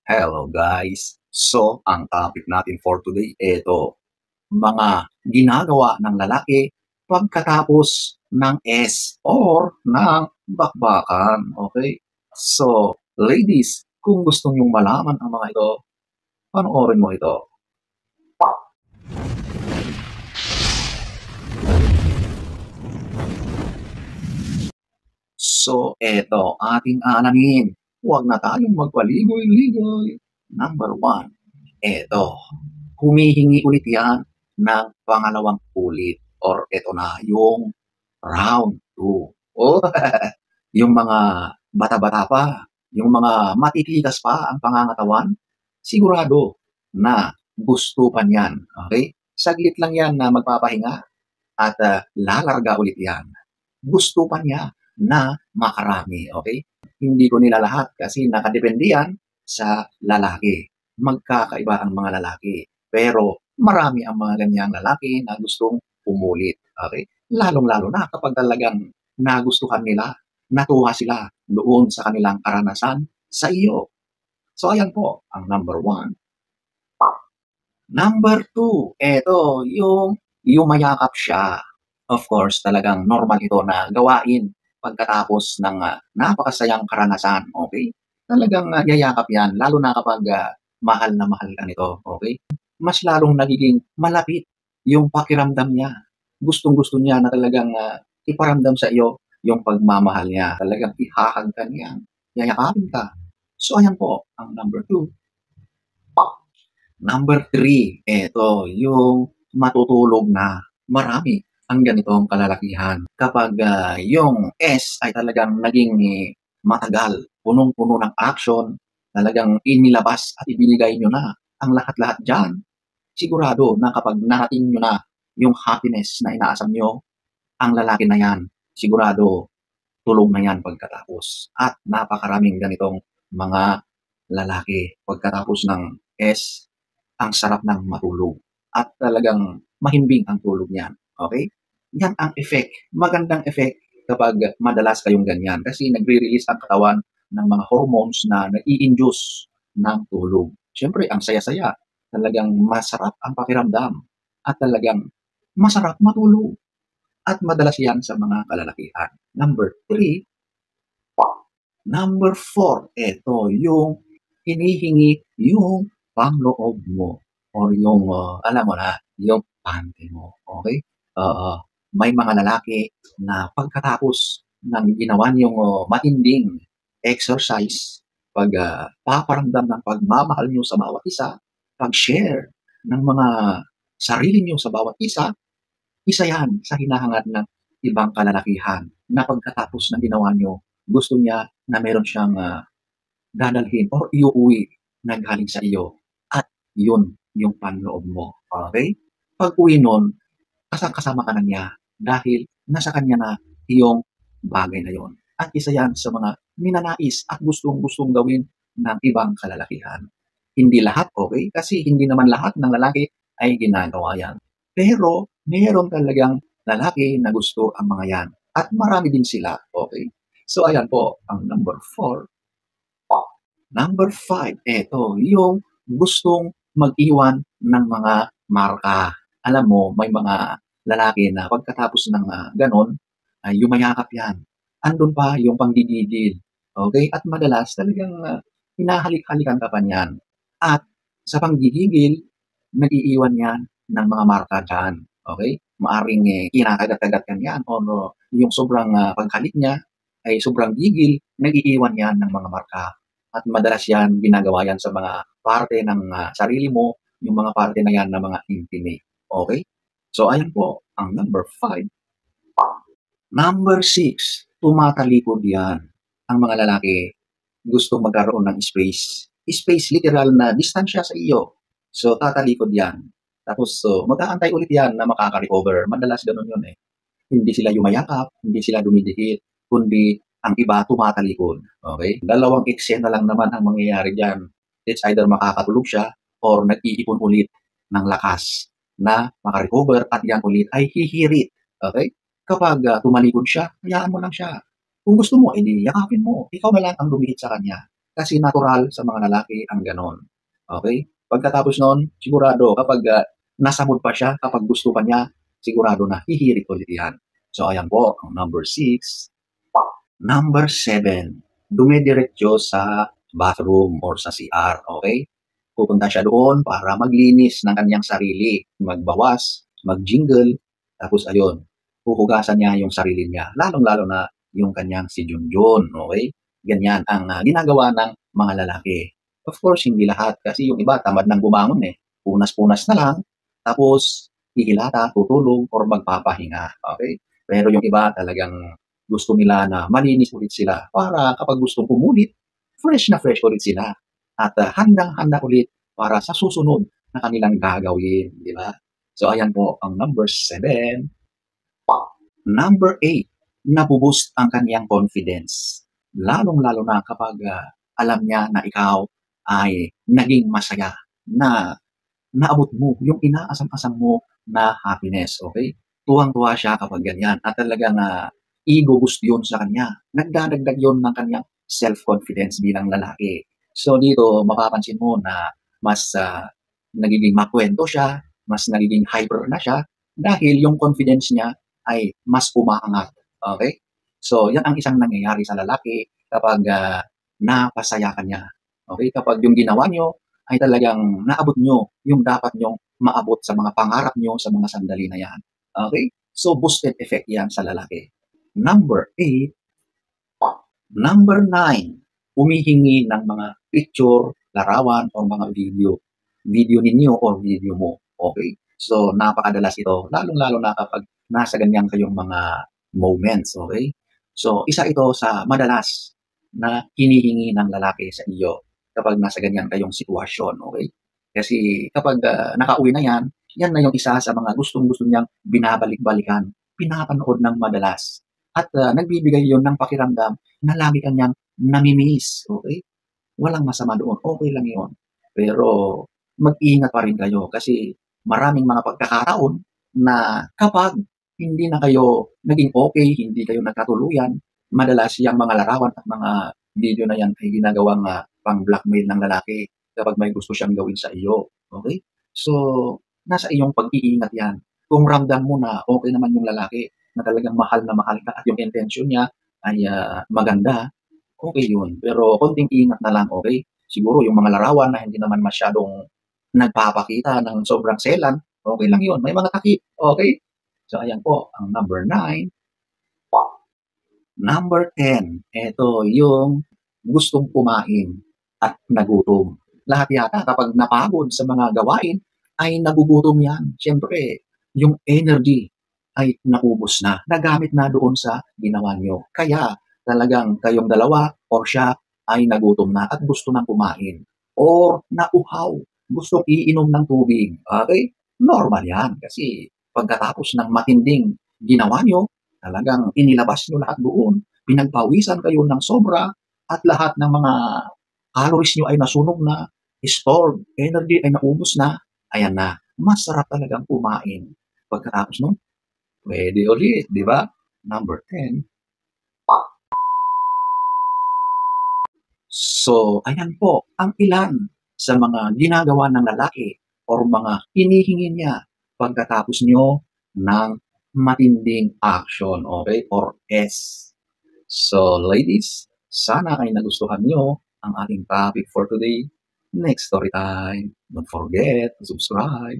Hello guys! So, ang topic natin for today, ito, mga ginagawa ng lalaki pagkatapos ng S or ng bakbakan. Okay? So, ladies, kung gusto nyong malaman ang mga ito, panoorin mo ito. So, eto ating alamin. Huwag na tayong magpaligoy-ligoy. Number 1, eto, humihingi ulit yan ng pangalawang ulit or eto na yung round 2. Oh, yung mga bata-bata pa, yung mga matitigas pa ang pangangatawan, sigurado na gusto pa niyan. Okay? Saglit lang yan na magpapahinga at lalarga ulit yan. Gusto pa niya na makarami. Okay? Hindi ko nilalahat kasi nakadepende yan sa lalaki. Magkakaiba ang mga lalaki. Pero marami ang mga ganyang lalaki na gustong umulit. Okay? Lalong-lalo na kapag talagang nagustuhan nila, natuwa sila doon sa kanilang karanasan sa iyo. So ayan po ang number 1. Number 2, eto yung yumayakap siya. Of course, talagang normal ito na gawain pagkatapos ng napakasayang karanasan, okay? Talagang yayakap yan, lalo na kapag mahal na mahal ka nito, okay? Mas lalong nagiging malapit yung pakiramdam niya. Gustong-gusto niya na talagang iparamdam sa iyo yung pagmamahal niya. Talagang ihahag ka niya, yayakapin ka. So ayan po, ang number 2. Number 3, eto yung matutulog na. Marami ang ganitong kalalakihan. Kapag yung S ay talagang naging matagal, punong-puno ng action, talagang inilabas at ibinigay nyo na ang lahat-lahat dyan, sigurado na kapag narating nyo na yung happiness na inaasam nyo, ang lalaki na yan, sigurado tulog na yan pagkatapos. At napakaraming ganitong mga lalaki pagkatapos ng S, ang sarap ng matulog at talagang mahimbing ang tulog niyan. Okay? Yan ang effect. Magandang effect kapag madalas kayong ganyan kasi nagre-release ang katawan ng mga hormones na nai-induce ng tulog. Siyempre, ang saya-saya. Talagang masarap ang pakiramdam at talagang masarap matulog. At madalas yan sa mga kalalakihan. Number 3, number 4, ito yung hinihingi yung panloob mo or yung, alam mo na, yung pante mo. Okay? May mga lalaki na pagkatapos ng ginawa niyong matinding exercise, paparamdam ng pagmamahal niyo sa bawat isa, pag-share ng mga sarili niyo sa bawat isa, isa yan sa hinahangad ng ibang kalalakihan na pagkatapos ng ginawa niyo, gusto niya na meron siyang dadalhin or iuuwi na galing sa iyo. At yun yung panloob mo. Okay? Pag-uwi nun, kasama ka na niya dahil nasa kanya na yung bagay na yon. At isa yan sa mga ninanais at gustong-gustong gawin ng ibang kalalakihan. Hindi lahat, okay? Kasi hindi naman lahat ng lalaki ay ginagawa yan. Pero meron talagang lalaki na gusto ang mga yan. At marami din sila, okay? So ayan po, ang number 4. Number 5, eto, yung gustong mag-iwan ng mga marka. Alam mo, may mga lalaki na pagkatapos ng ganon, ay yumayakap yan. Andun pa yung panggigigil. Okay? At madalas talagang hinahalik-halikan ka pa niyan. At sa panggigigil, nag-iiwan yan ng mga marka dyan. Okay? Maaring kinakagat-kagat ka niyan o yung sobrang paghalik niya ay sobrang gigil, nag-iiwan yan ng mga marka. At madalas yan, ginagawa yan sa mga parte ng sarili mo, yung mga parte na yan na mga intimate. Okay? So, ayan po, ang number 5. Number 6, tumatalikod yan. Ang mga lalaki, gusto magkaroon ng space. Space, literal na distansya sa iyo. So, tatalikod yan. Tapos, mag-aantay ulit yan na makaka-recover. Madalas ganun yun eh. Hindi sila yumayakap, hindi sila dumidikit, kundi ang iba tumatalikod. Okay? Dalawang eksena lang naman ang mangyayari dyan. It's either makakatulog siya or nag-iipon ulit ng lakas na makarecover at yan ulit ay hihirit. Okay? Kapag tumalikod siya, hayaan mo lang siya. Kung gusto mo, edi yakapin mo. Ikaw na lang ang lumihit sa kanya. Kasi natural sa mga lalaki ang gano'n, okey? Pagkatapos nun, sigurado kapag, nasa mood pa siya, kapag gusto pa niya, sigurado na hihirit ulit 'yan. So ayan po ang number 6. Number 7, dumidiretso sa bathroom or sa CR, okey? Pupunta siya doon para maglinis ng kaniyang sarili, magbawas, mag-jingle, tapos ayun, huhugasan niya yung sarili niya, lalong-lalo na yung kaniyang si Junjun, okey? Ganyan ang, ginagawa ng mga lalaki. Of course, hindi lahat kasi yung iba tamad ng bumangon, eh, punas-punas na lang, tapos hihilata, tutulog or magpapahinga, okey? Pero yung iba talagang gusto nila na malinis ulit sila para kapag gustong umulit, fresh na fresh ulit sila at, handang-handa ulit para sa susunod na kanilang gagawin, 'di ba? So ayan po ang number 7. Number 8, nabu-boost ang kaniyang confidence. Lalong-lalo na kapag, alam niya na ikaw ay naging masaya, na naabot mo yung inaasam-asam mo na happiness, okey? Tuwang-tuwa siya kapag ganyan at talagang, ego boost yun sa kanya. Nagdadagdag yun ng kaniyang self-confidence bilang lalaki. So dito mapapansin mo na mas, nagiging makuwento siya, mas nagiging hyper na siya dahil yung confidence niya ay mas umaangat, okey? So yan ang isang nangyayari sa lalaki kapag, napasaya ka niya, okey? Kapag yung ginawa niyo ay talagang naabot niyo yung dapat niyong maabot sa mga pangarap niyo sa mga sandali na yan, okey? So boosted effect yan sa lalaki. Number 8. Number 9, humihingi ng mga picture, larawan o mga video. Video ninyo or video mo, okey? So napakadalas ito lalong-lalo na kapag nasa ganyan kayong mga moments, okey? So isa ito sa madalas na hinihingi ng lalaki sa iyo kapag nasa ganyan kayong sitwasyon, okey? Kasi kapag, nakauwi na yan, yan na yung isa sa mga gustong-gusto niyang binabalik-balikan, pinapanood ng madalas at, nagbibigay yun ng pakiramdam na lagi ka niyang nami-miss, okey? Walang masama doon, okey lang yun. Pero mag-ingat pa rin kayo kasi maraming mga pagkakataon na kapag hindi na kayo naging okey, hindi kayo nagkatuluyan, madalas yang mga larawan at mga video na yan ay ginagawang, pang-blackmail ng lalaki kapag may gusto siyang gawin sa iyo, okey? So, nasa iyong pag-iingat yan. Kung ramdam mo na okey naman yung lalaki, na talagang mahal na mahal ka at yung intensyon niya ay, maganda, okey yun. Pero konting ingat na lang, okey? Siguro yung mga larawan na hindi naman masyadong nagpapakita ng sobrang selan, okey lang yun, may mga takip, okey? So ayan po ang number 9. Number 10, eto yung gustong kumain at nagutom. Lahat yata kapag napagod sa mga gawain ay nagugutom yan. Siyempre yung energy ay naubos na, nagamit na doon sa ginawa niyo. Kaya talagang kayong dalawa or siya ay nagutom na at gusto ng kumain or nauhaw, gustong iinom ng tubig, okey? Normal yan kasi pagkatapos ng matinding ginawa niyo, talagang inilabas niyo lahat doon, pinagpawisan kayo ng sobra at lahat ng mga calories niyo ay nasunog na, stored energy ay naubos na, ayan na, masarap talagang kumain. Pagkatapos nun, puwede ulit, 'di ba? Number 10. So, ayan po ang ilan sa mga ginagawa ng lalaki or mga hinihingi niya pagkatapos niyo ng matinding action, okey, or S. So, ladies, sana ay nagustuhan niyo ang ating topic for today. Next story time. Don't forget to subscribe.